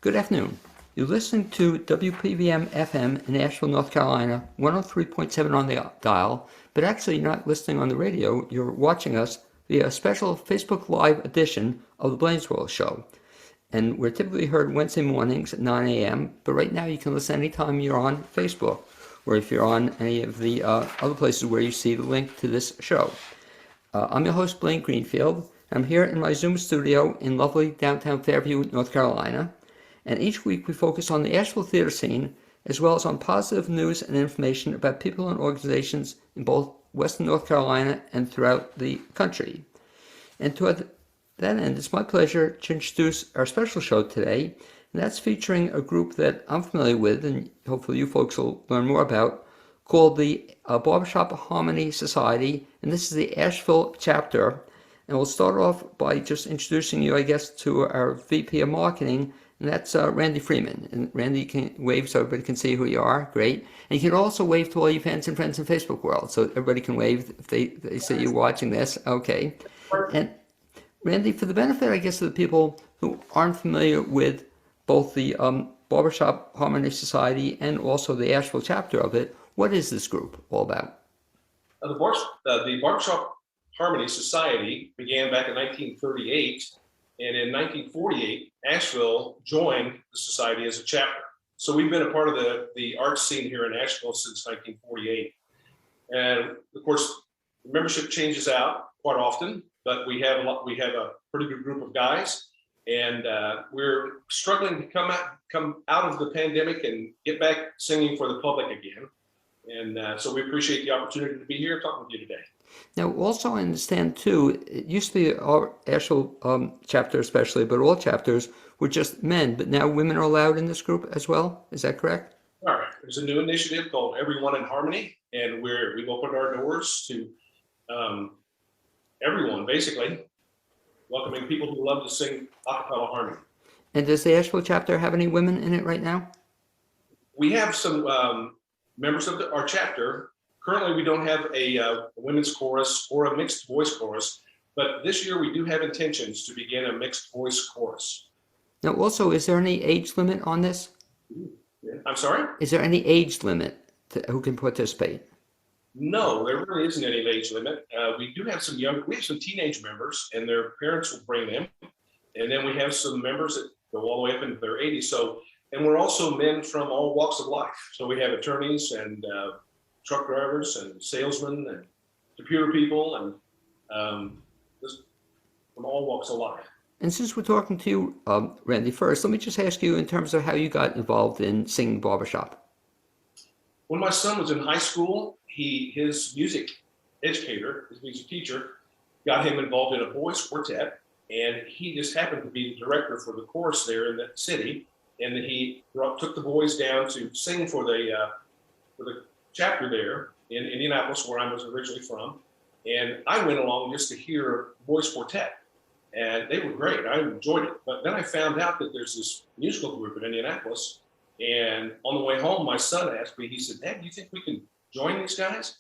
Good afternoon. You're listening to WPVM FM in Asheville, North Carolina, 103.7 on the dial, but actually you're not listening on the radio. You're watching us via a special Facebook Live edition of the BLAINESWORLD show. And we're typically heard Wednesday mornings at 9 a.m., but right now you can listen anytime you're on Facebook, or if you're on any of the other places where you see the link to this show. I'm your host, Blaine Greenfield. I'm here in my Zoom studio in lovely downtown Fairview, North Carolina. And each week we focus on the Asheville theater scene, as well as on positive news and information about people and organizations in both Western North Carolina and throughout the country. And to that end, it's my pleasure to introduce our special show today, and that's featuring a group that I'm familiar with, and hopefully you folks will learn more about, called the Barbershop Harmony Society, and this is the Asheville chapter. And we'll start off by just introducing you, I guess, to our VP of Marketing, and that's Randy Freeman. And Randy can wave so everybody can see who you are. Great. And you can also wave to all your fans and friends in Facebook world, so everybody can wave if they see you watching this. Okay. And Randy, for the benefit, I guess, of the people who aren't familiar with both the Barbershop Harmony Society and also the Asheville chapter of it, what is this group all about? The Barbershop Harmony Society began back in 1938, and in 1948, Asheville joined the society as a chapter. So we've been a part of the art scene here in Asheville since 1948. And of course, membership changes out quite often, but we have a pretty good group of guys, and we're struggling to come out of the pandemic and get back singing for the public again. And so we appreciate the opportunity to be here talking with you today. Now, also I understand too, it used to be our Asheville chapter especially, but all chapters were just men, but now women are allowed in this group as well. Is that correct? All right. There's a new initiative called Everyone in Harmony, and we've opened our doors to everyone, basically, welcoming people who love to sing a cappella harmony. And does the Asheville chapter have any women in it right now? We have some members of our chapter. Currently, we don't have a women's chorus or a mixed voice chorus, but this year we do have intentions to begin a mixed voice chorus. Now, also, is there any age limit on this? I'm sorry? Is there any age limit to who can participate? No, there really isn't any age limit. We have some teenage members, and their parents will bring them. And then we have some members that go all the way up into their 80s. And we're also men from all walks of life. So we have attorneys and truck drivers and salesmen and computer people and just from all walks of life. And since we're talking to you, Randy, first, let me just ask you in terms of how you got involved in singing barbershop. When my son was in high school, his music educator, his music teacher, got him involved in a boys quartet, and he just happened to be the director for the chorus there in that city, and then he took the boys down to sing for the chapter there in Indianapolis, where I was originally from, and I went along just to hear boys quartet, and they were great. I enjoyed it, but then I found out that there's this musical group in Indianapolis, and on the way home, my son asked me, he said, "Dad, do you think we can join these guys?"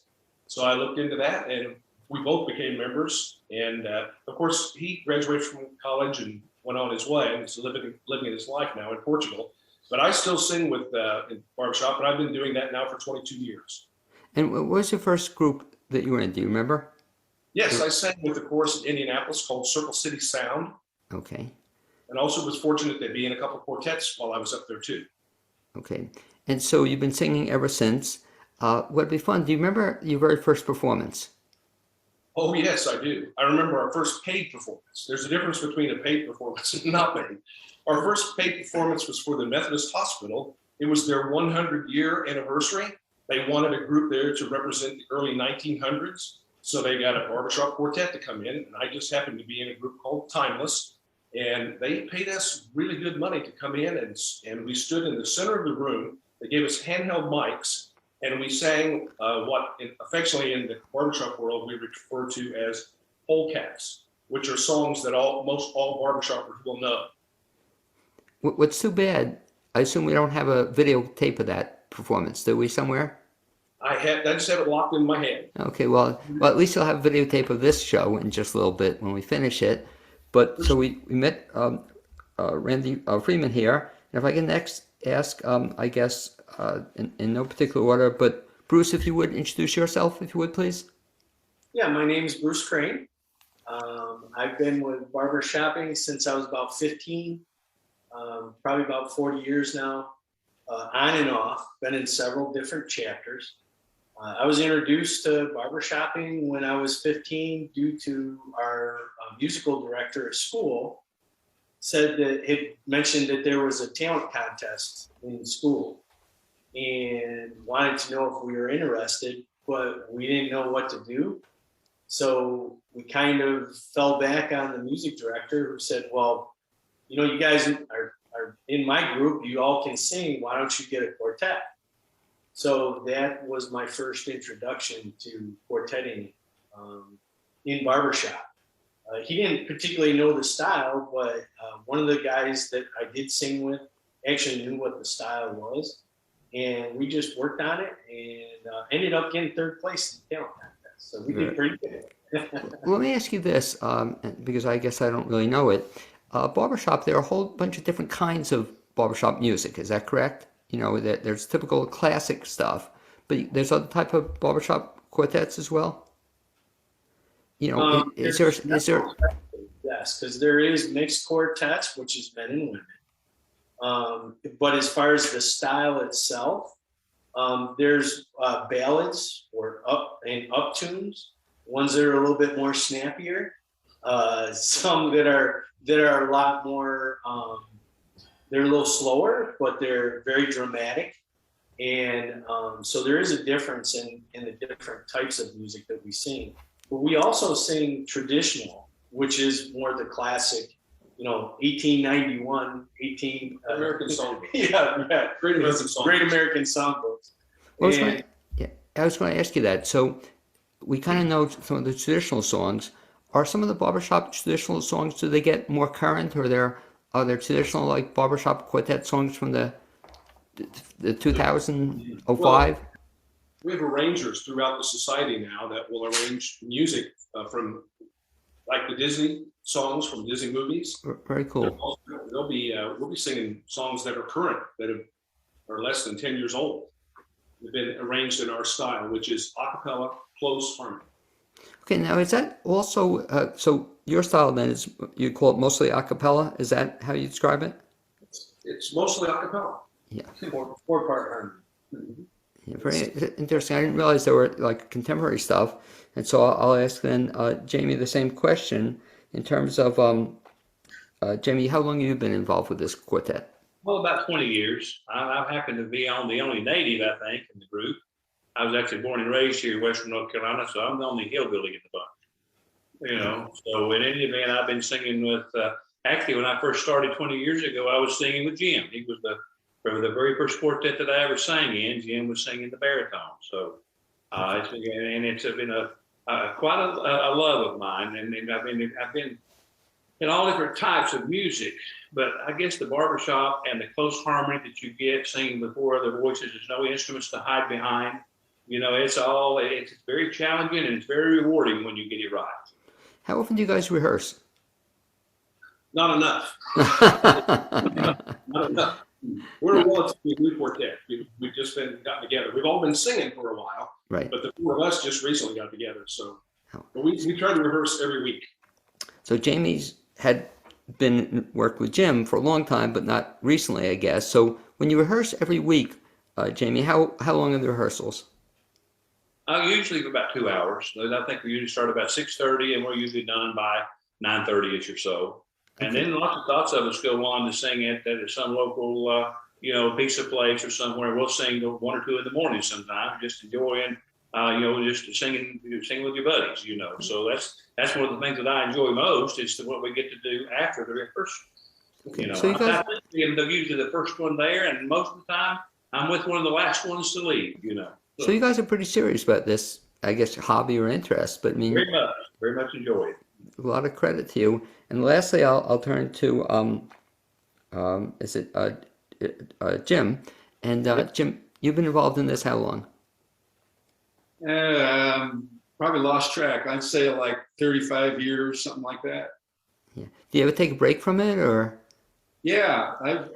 So I looked into that, and we both became members. And of course, he graduated from college and went on his way, and he's living his life now in Portugal. But I still sing with in Barbershop, and I've been doing that now for 22 years. And what was your first group that you were in? Do you remember? Yes, I sang with a chorus in Indianapolis called Circle City Sound. Okay. And also was fortunate to be in a couple of quartets while I was up there too. Okay. And so you've been singing ever since. What'd be fun? Do you remember your very first performance? Oh, yes, I do. I remember our first paid performance. There's a difference between a paid performance and not paid. Our first paid performance was for the Methodist Hospital. It was their 100-year anniversary. They wanted a group there to represent the early 1900s. So they got a barbershop quartet to come in, and I just happened to be in a group called Timeless. And they paid us really good money to come in, and we stood in the center of the room. They gave us handheld mics, and we sang what affectionately in the barbershop world we refer to as polecats, which are songs that most all barbershoppers will know. What's too bad, I assume we don't have a videotape of that performance, do we, somewhere? I just have it locked in my head. Okay, well, at least you'll have a videotape of this show in just a little bit when we finish it. But so we met Randy Freeman here, and And if I can next ask, I guess, in no particular order, but Bruce, if you would introduce yourself, if you would, please. Yeah, my name is Bruce Crane. I've been with barbershopping since I was about 15, probably about 40 years now, on and off, been in several different chapters. I was introduced to barbershopping when I was 15 due to our musical director at school said that it mentioned that there was a talent contest in school and wanted to know if we were interested, but we didn't know what to do. So we kind of fell back on the music director who said, well, you know, you guys are in my group, you all can sing. Why don't you get a quartet? So that was my first introduction to quartetting in barbershop. He didn't particularly know the style, but one of the guys that I did sing with actually knew what the style was. And we just worked on it and ended up getting third place in the talent contest. So we did pretty good. Let me ask you this, because I guess I don't really know it. Barbershop, there are a whole bunch of different kinds of barbershop music. Is that correct? You know, there's typical classic stuff, but there's other type of barbershop quartets as well. You know, is there? Yes, because there is mixed quartets, which is men and women. But as far as the style itself, there's ballads or up tunes, ones that are a little bit more snappier, some that are a lot more. They're a little slower, but they're very dramatic, and so there is a difference in the different types of music that we sing. But we also sing traditional, which is more the classic, you know, 1891, American songbook. Yeah, Great American songbook. Great American songbooks. I was going to ask you that. So we kind of know some of the traditional songs. Are some of the barbershop traditional songs, do they get more current, or are there traditional like barbershop quartet songs from the 2005? Well, we have arrangers throughout the society now that will arrange music from like the Disney songs from Disney movies. Very cool. We'll be singing songs that are current, that are less than 10 years old. They've been arranged in our style, which is a cappella, close harmony. Okay, now is that also, so your style then is, you call it mostly a cappella? Is that how you describe it? It's mostly a cappella. Yeah. Four-part harmony. Mm-hmm. Yeah, very interesting. I didn't realize there were like contemporary stuff. And so I'll ask then Jamie the same question in terms of, Jamie, how long have you been involved with this quartet? Well, about 20 years. I happen to be the only native, I think, in the group. I was actually born and raised here in Western North Carolina, so I'm the only hillbilly in the bunch. You know, so in any event, I've been singing with, actually, when I first started 20 years ago, I was singing with Jim. He was the very first quartet that I ever sang in. Jim was singing the baritone. So it's been quite a love of mine, and I've been in all different types of music, but I guess the barbershop and the close harmony that you get singing with four other voices, there's no instruments to hide behind. You know, it's very challenging and it's very rewarding when you get it right. How often do you guys rehearse? Not enough. Not enough. We're a relatively new quartet. We've just gotten together. We've all been singing for a while, right? But the four of us just recently got together. So but we try to rehearse every week. So Jamie's had been worked with Jim for a long time, but not recently, I guess. So when you rehearse every week, Jamie, how long are the rehearsals? Usually for about 2 hours. I think we usually start about 6:30, and we're usually done by 9:30ish or so. And then lots of us go on to sing at some local, pizza place or somewhere. We'll sing till 1 or 2 in the morning sometimes, just enjoying, just singing with your buddies, you know. So that's one of the things that I enjoy most is what we get to do after the rehearsal. Okay. You know, So you guys, they're usually the first one there, and most of the time I'm with one of the last ones to leave, you know. So you guys are pretty serious about this, I guess, hobby or interest, but I mean, very much enjoy it. A lot of credit to you. And lastly, I'll turn to Jim? And Jim, you've been involved in this how long? Probably lost track. I'd say like 35 years, something like that. Yeah. Do you ever take a break from it, or? Yeah, I've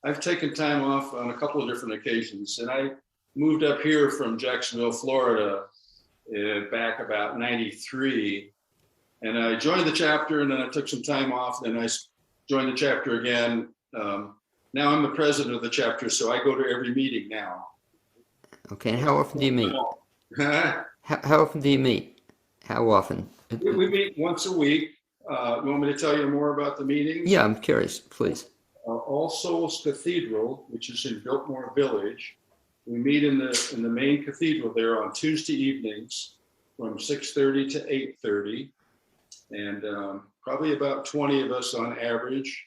I've taken time off on a couple of different occasions, and I moved up here from Jacksonville, Florida, back about '93, and I joined the chapter, and then I took some time off, and I joined the chapter again. Now I'm the president of the chapter, so I go to every meeting now. Okay, and how often do you meet? How often do you meet? How often? We meet once a week. You want me to tell you more about the meetings? Yeah, I'm curious, please. All Souls Cathedral, which is in Biltmore Village. We meet in the main cathedral there on Tuesday evenings from 6:30 to 8:30, and probably about 20 of us on average.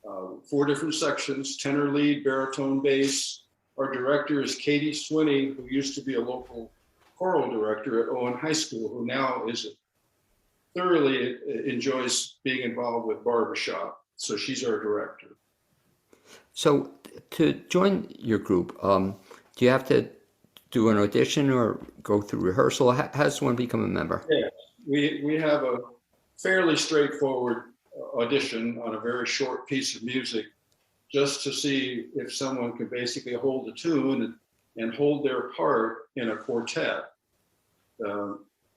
4 different sections: tenor, lead, baritone, bass. Our director is Katie Swinney, who used to be a local choral director at Owen High School, who now thoroughly enjoys being involved with Barbershop. So she's our director. So to join your group, do you have to do an audition or go through rehearsal? How does one become a member? Yeah, we have a fairly straightforward audition on a very short piece of music, just to see if someone can basically hold a tune and hold their part in a quartet.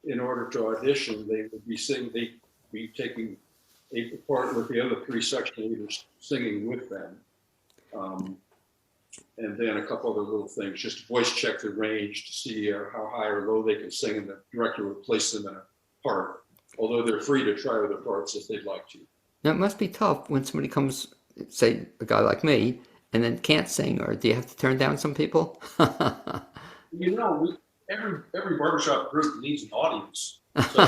In order to audition, they'd be taking a part with the other 3 section leaders singing with them. And then a couple other little things, just voice check the range to see how high or low they can sing, and the director would place them in a part, although they're free to try other parts if they'd like to. Now, it must be tough when somebody comes, say, a guy like me, and then can't sing, or do you have to turn down some people? You know, every barbershop group needs an audience. So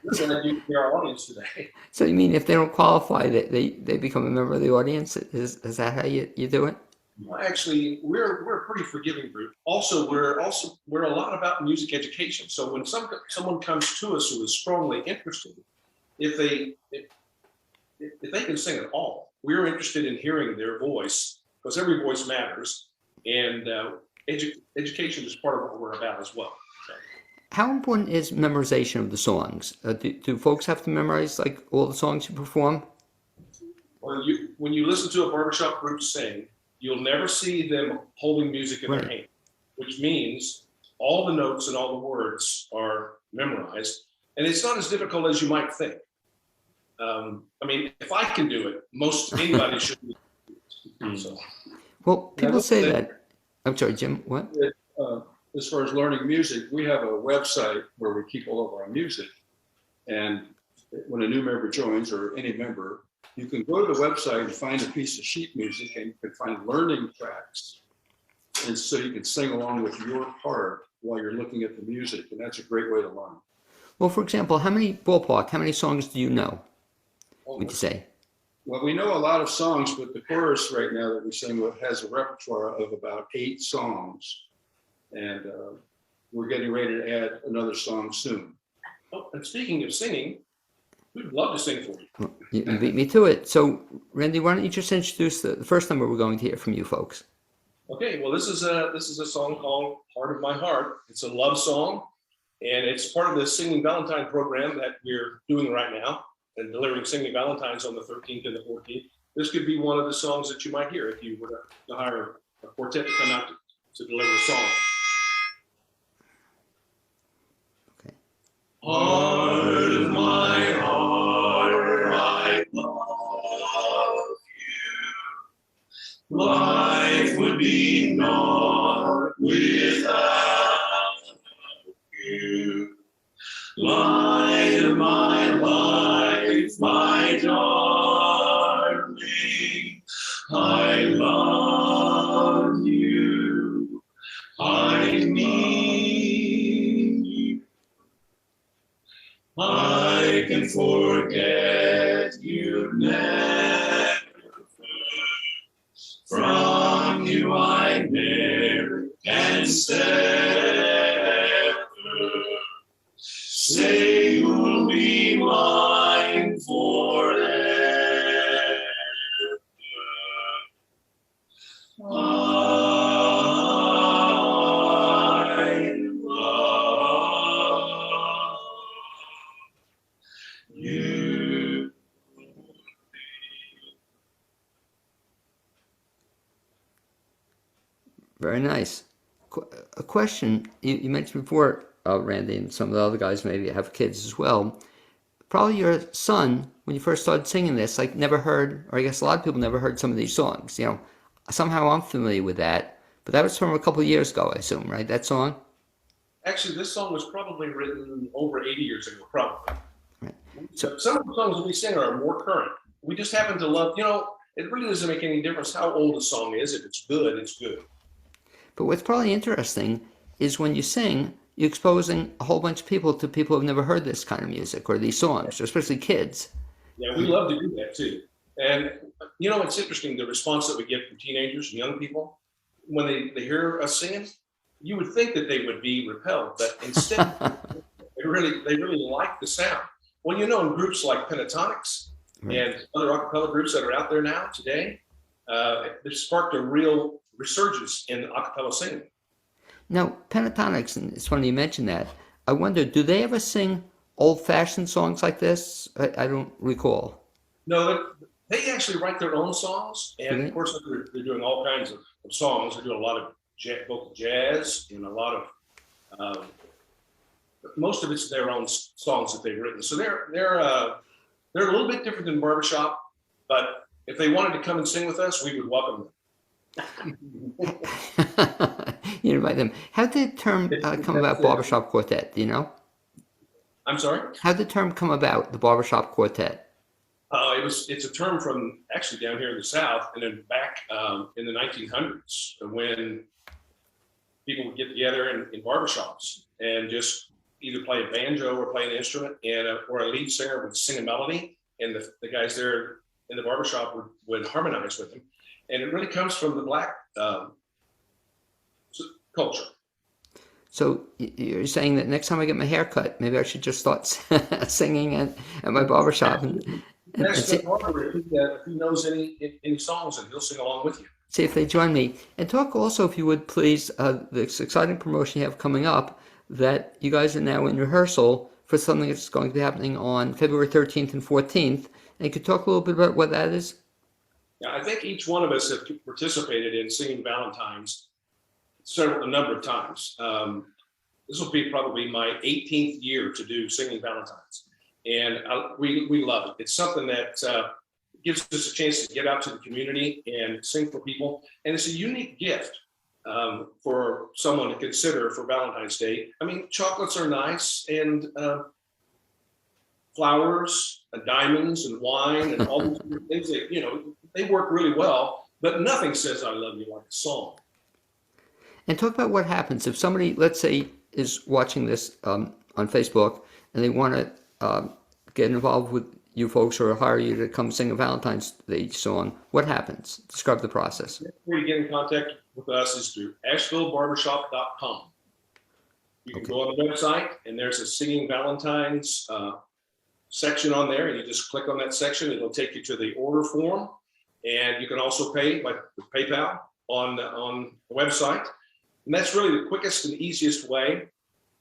we're going to do our audience today. So you mean if they don't qualify, they become a member of the audience? Is that how you do it? Well, actually, we're a pretty forgiving group. We're a lot about music education. So when someone comes to us who is strongly interested, if they can sing at all, we're interested in hearing their voice, because every voice matters, and education is part of what we're about as well. So. How important is memorization of the songs? Do folks have to memorize like all the songs you perform? Well, when you listen to a barbershop group sing, you'll never see them holding music in their hand, which means all the notes and all the words are memorized, and it's not as difficult as you might think. I mean, if I can do it, most anybody should be able to. So. Well, people say that. I'm sorry, Jim. What? As far as learning music, we have a website where we keep all of our music. And when a new member joins, or any member, you can go to the website and find a piece of sheet music, and you can find learning tracks. And so you can sing along with your part while you're looking at the music. And that's a great way to learn. Well, for example, how many songs do you know, would you say? Well, we know a lot of songs, but the chorus right now that we sing with has a repertoire of about 8 songs. And we're getting ready to add another song soon. Oh, and speaking of singing, we'd love to sing for you. Well, you beat me to it. So, Randy, why don't you just introduce the first number we're going to hear from you folks? Okay, well, this is a song called "Heart of My Heart." It's a love song, and it's part of the Singing Valentine program that we're doing right now, and delivering Singing Valentines on the 13th and the 14th. This could be one of the songs that you might hear if you were to hire a quartet to come out to deliver a song. Okay. Heart of my heart, I love you. Life would be naught without you. Light of my life, my darling, I love you. I need you. I can forget you never. From you I never can sever. Say you'll be mine forever. I love you. Very nice. A question you mentioned before, Randy, and some of the other guys maybe have kids as well. Probably your son, when you first started singing this, like never heard, or I guess a lot of people never heard some of these songs. You know, somehow I'm familiar with that, but that was from a couple of years ago, I assume, right? That song? Actually, this song was probably written over 80 years ago, probably. Right. So some of the songs that we sing are more current. We just happen to love, it really doesn't make any difference how old a song is. If it's good, it's good. But what's probably interesting is when you sing, you're exposing a whole bunch of people to people who've never heard this kind of music or these songs, especially kids. Yeah, we love to do that too. And, it's interesting, the response that we get from teenagers and young people when they hear us singing. You would think that they would be repelled, but instead, they really like the sound. Well, in groups like Pentatonics and other a cappella groups that are out there now today, they've sparked a real resurgence in a cappella singing. Now, Pentatonics, and it's funny you mentioned that. I wonder, do they ever sing old-fashioned songs like this? I don't recall. No, they actually write their own songs, and of course, they're doing all kinds of songs. They're doing a lot of vocal jazz and a lot of most of it's their own songs that they've written. So they're a little bit different than Barbershop, but if they wanted to come and sing with us, we would welcome them. You invite them. How did the term come about, Barbershop Quartet? Do you know? I'm sorry? How did the term come about, the Barbershop Quartet? It's a term from actually down here in the South, and then back in the 1900s when people would get together in barbershops and just either play a banjo or play an instrument, or a lead singer would sing a melody, and the guys there in the barbershop would harmonize with them. And it really comes from the Black culture. So you're saying that next time I get my hair cut, maybe I should just start singing at my barbershop. That's the barber, if he knows any songs, and he'll sing along with you. See if they join me. And talk also, if you would please, this exciting promotion you have coming up, that you guys are now in rehearsal for something that's going to be happening on February 13th and 14th. And you could talk a little bit about what that is? Yeah, I think each one of us have participated in singing Valentine's a number of times. This will be probably my 18th year to do singing Valentine's. And we love it. It's something that gives us a chance to get out to the community and sing for people. And it's a unique gift for someone to consider for Valentine's Day. I mean, chocolates are nice, and flowers and diamonds and wine and all these things that, they work really well, but nothing says I love you like a song. And talk about what happens if somebody, let's say, is watching this on Facebook and they want to get involved with you folks or hire you to come sing a Valentine's Day song. What happens? Describe the process. The way to get in contact with us is through AshevilleBarbershop.com. You can go on the website, and there's a Singing Valentine's section on there, and you just click on that section. It'll take you to the order form, and you can also pay with PayPal on the website. And that's really the quickest and easiest way.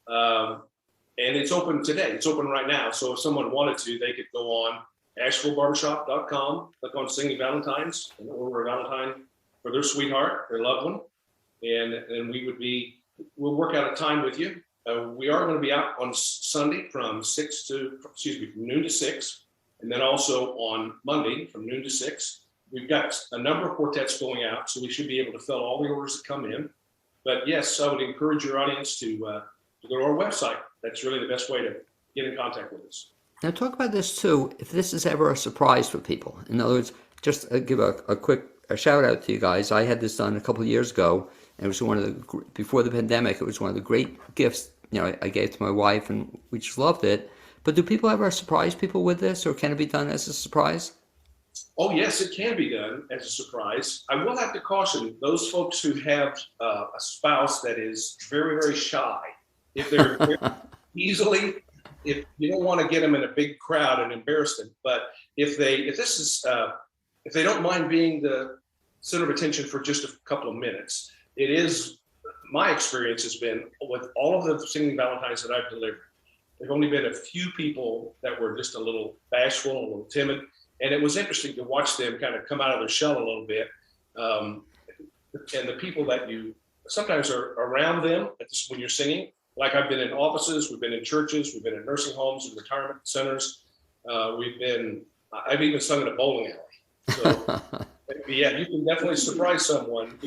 And it's open today. It's open right now. So if someone wanted to, they could go on AshevilleBarbershop.com, click on Singing Valentine's, and order a Valentine for their sweetheart, their loved one. And we'll work out a time with you. We are going to be out on Sunday from noon to 6, and then also on Monday from noon to 6. We've got a number of quartets going out, so we should be able to fill all the orders that come in. But yes, I would encourage your audience to go to our website. That's really the best way to get in contact with us. Now talk about this too, if this is ever a surprise for people. In other words, just give a quick shout out to you guys. I had this done a couple of years ago, and it was before the pandemic, it was one of the great gifts, I gave to my wife, and we just loved it. But do people ever surprise people with this, or can it be done as a surprise? Oh, yes, it can be done as a surprise. I will have to caution those folks who have a spouse that is very, very shy. If they're if you don't want to get them in a big crowd and embarrass them, but if they don't mind being the center of attention for just a couple of minutes, it is, my experience has been with all of the Singing Valentines that I've delivered, there've only been a few people that were just a little bashful, a little timid. And it was interesting to watch them kind of come out of their shell a little bit. And the people that you sometimes are around them when you're singing. Like I've been in offices, we've been in churches, we've been in nursing homes and retirement centers. I've even sung in a bowling alley. So yeah, you can definitely surprise someone.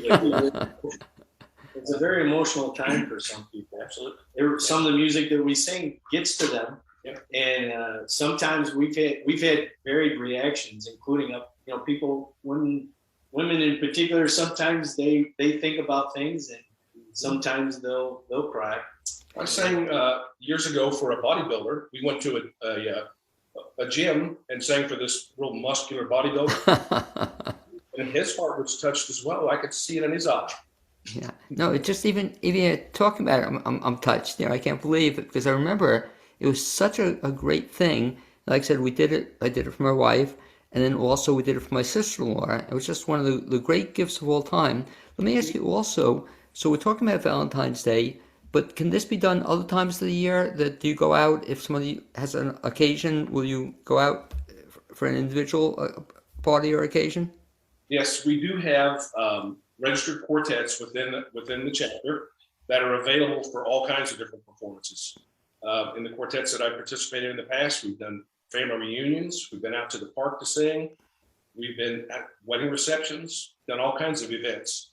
It's a very emotional time for some people. Absolutely. Some of the music that we sing gets to them. Yeah. And sometimes we've had varied reactions, including people, women in particular. Sometimes they think about things, and sometimes they'll cry. I sang years ago for a bodybuilder. We went to a gym and sang for this real muscular bodybuilder, and his heart was touched as well. I could see it in his eye. Yeah, no, it just even talking about it, I'm touched. I can't believe it, because I remember it was such a great thing. Like I said, I did it for my wife, and then also we did it for my sister-in-law. It was just one of the great gifts of all time. Let me ask you also, so we're talking about Valentine's Day, but can this be done other times of the year? That do you go out if somebody has an occasion? Will you go out for an individual party or occasion? Yes, we do have registered quartets within the chapter that are available for all kinds of different performances. In the quartets that I participated in the past, we've done family reunions, we've been out to the park to sing, we've been at wedding receptions, done all kinds of events,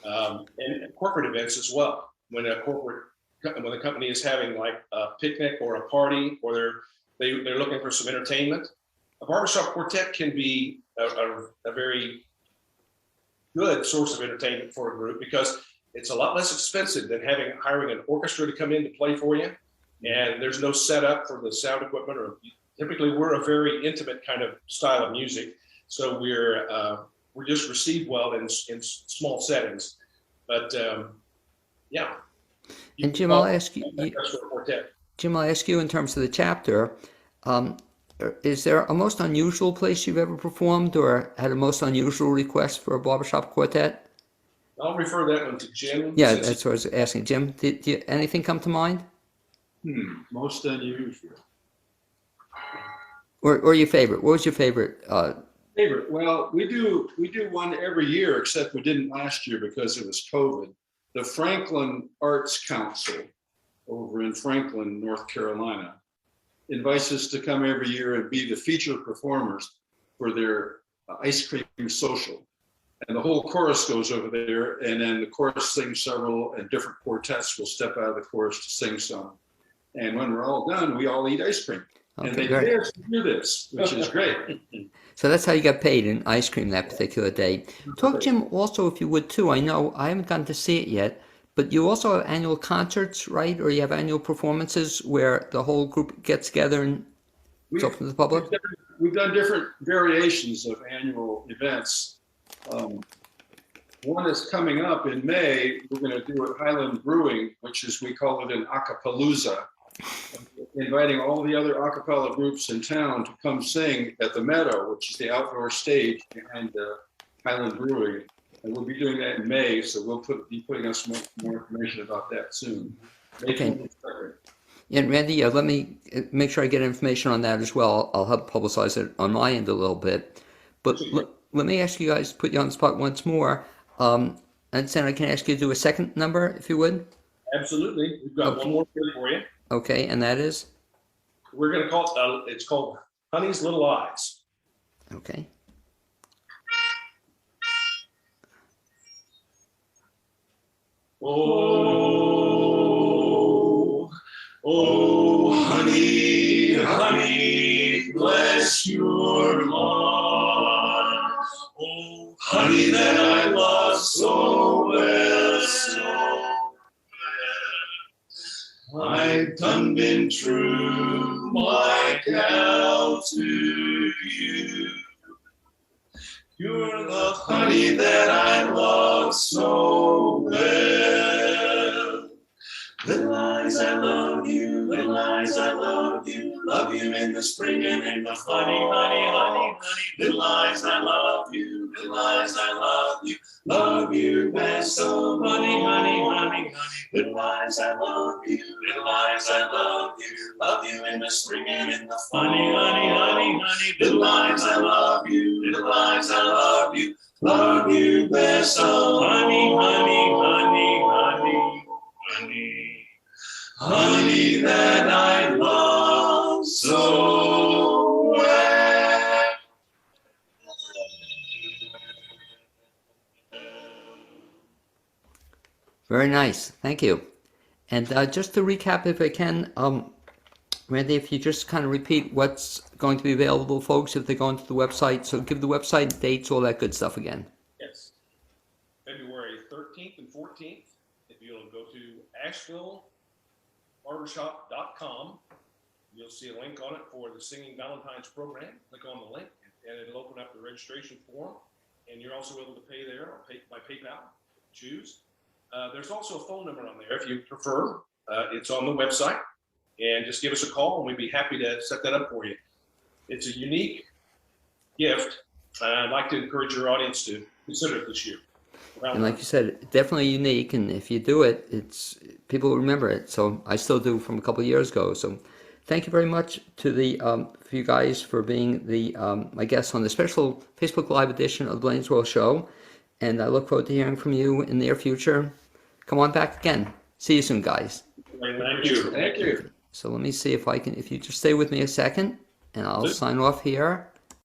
and corporate events as well. When the company is having like a picnic or a party, or they're looking for some entertainment, a barbershop quartet can be a very good source of entertainment for a group, because it's a lot less expensive than hiring an orchestra to come in to play for you, and there's no setup for the sound equipment. Or typically, we're a very intimate kind of style of music, so we're just received well in small settings. But yeah. And Jim, I'll ask you. Jim, I'll ask you in terms of the chapter. Is there a most unusual place you've ever performed, or had a most unusual request for a barbershop quartet? I'll refer that one to Jim. Yeah, that's what I was asking. Jim, did anything come to mind? Most unusual. Or your favorite? What was your favorite? Favorite? Well, we do one every year, except we didn't last year because it was COVID. The Franklin Arts Council over in Franklin, North Carolina, invites us to come every year and be the featured performers for their ice cream social. And the whole chorus goes over there, and then the chorus sings several, and different quartets will step out of the chorus to sing some. And when we're all done, we all eat ice cream. Okay, and they pay us to do this, which is great. So that's how you got paid in ice cream that particular day. Talk, Jim, also, if you would, too. I know I haven't gotten to see it yet, but you also have annual concerts, right? Or you have annual performances where the whole group gets together and it's open to the public? We've done different variations of annual events. One is coming up in May. We're going to do at Highland Brewing, which is, we call it an acapalooza, inviting all the other a cappella groups in town to come sing at the Meadow, which is the outdoor stage behind Highland Brewing. And we'll be doing that in May, so we'll be putting out some more information about that soon. Okay. And Randy, let me make sure I get information on that as well. I'll help publicize it on my end a little bit. But let me ask you guys, put you on the spot once more. And Santa, I can ask you to do a second number, if you would? Absolutely. We've got one more here for you. Okay, and that is? We're going to call it, it's called Honey's Little Eyes. Okay. Oh, oh, honey, honey, bless your heart. Oh, honey, that I love so well, so well. I've done been true, my gal, to you. You're the honey that I love so well. Little eyes, I love you. Little eyes, I love you. Love you in the spring and in the fall. Honey, honey, honey, honey. Little eyes, I love you. Little eyes, I love you. Love you best of honey, honey, honey, honey. Little eyes, I love you. Little eyes, I love you. Love you in the spring and in the fall. Honey, honey, honey, honey. Little eyes, I love you. Little eyes, I love you. Love you best of honey, honey, honey, honey. honey that I love so well. Very nice. Thank you. And just to recap, if I can, Randy, if you just kind of repeat what's going to be available, folks, if they go onto the website. So give the website dates, all that good stuff again. Yes. February 13th and 14th. If you'll go to AshevilleBarbershop.com, you'll see a link on it for the Singing Valentine's program. Click on the link, and it'll open up the registration form. And you're also able to pay there or pay by PayPal. Choose. There's also a phone number on there if you prefer. It's on the website. And just give us a call, and we'd be happy to set that up for you. It's a unique gift, and I'd like to encourage your audience to consider it this year. And like you said, definitely unique. And if you do it, it's people will remember it. So I still do from a couple of years ago. So thank you very much to the for you guys for being the my guests on the special Facebook Live edition of the Blaine's World Show. And I look forward to hearing from you in the near future. Come on back again. See you soon, guys. Thank you. Thank you. So let me see if I can, if you just stay with me a second, and I'll sign off here.